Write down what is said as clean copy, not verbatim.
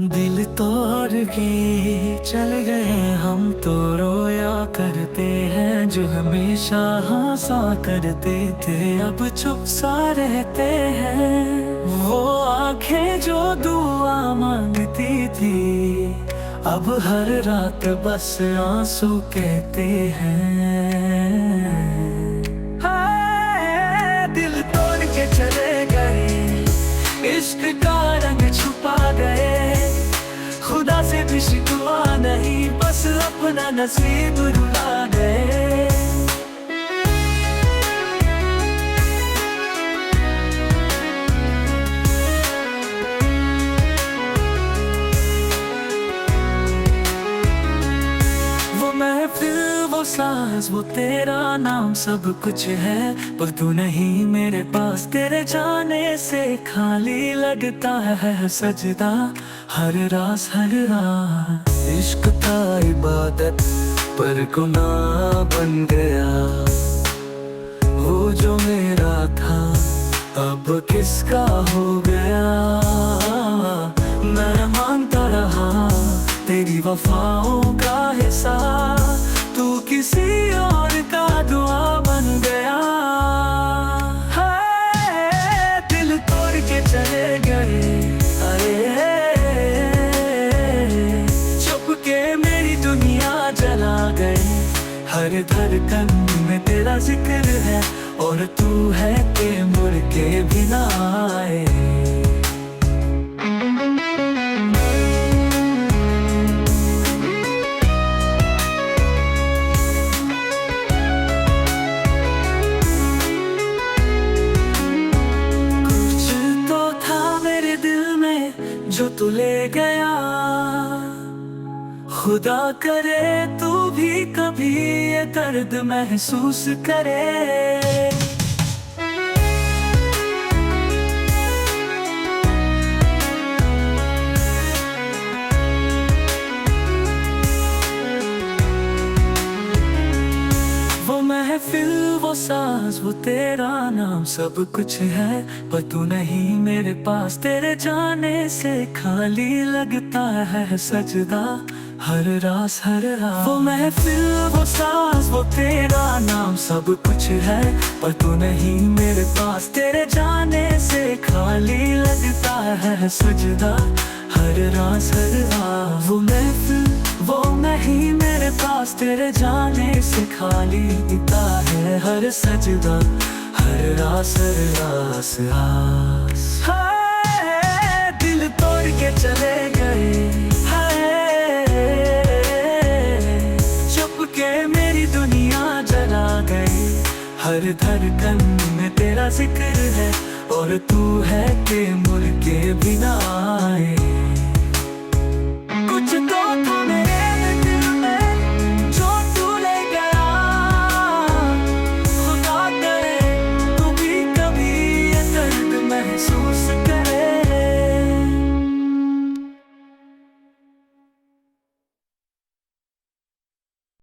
दिल तोड़ के चल गए हम तो रोया करते हैं जो हमेशा हंसा करते थे अब चुप सा रहते हैं। वो आंखें जो दुआ मांगती थी अब हर रात बस आंसू कहते हैं। हाय दिल तोड़ के चले गए, इश्क का रंग छुपा गए, खुदा से भी शिकवा नहीं बस अपना नसीब रुला गए। वो महफिल वो सांस वो तेरा नाम सब कुछ है, पर तू नहीं मेरे पास, तेरे जाने से खाली लगता है सजदा हर रात हर रात। इश्क था इबादत पर गुनाह बन गया, वो जो मेरा था अब किसका हो गया। मैं मानता रहा तेरी वफाओं का हिस्सा, तू किसी और का दुआ बन गया। हाय दिल तोड़ के चले गए, अरे चुप के मेरी दुनिया जला गए। हर धड़कन में तेरा जिक्र है और तू है कि मुड़ के भी ना आए। जो तू ले गया, खुदा करे तू भी कभी ये दर्द महसूस करे। वो महफिल वो सांस वो तेरा नाम सब कुछ है, पर तू नहीं मेरे पास, तेरे जाने से खाली लगता है सजदा हर रात हर रात। वो महफिल वो सांस वो तेरा नाम सब कुछ है, पर तू नहीं मेरे पास, तेरे जाने से खाली लगता है सजदा हर रात हर रात। वो महफिल वो नहीं मेरे पास, तेरे जाने से खाली दिखता है हर सजदा हर रास हर रास रास। हाय दिल तोड़ के चले गए, हाय चुप के मेरी दुनिया जला गई। हर धड़कन में तेरा जिक्र है और तू है कि मुड़ के भी ना आए।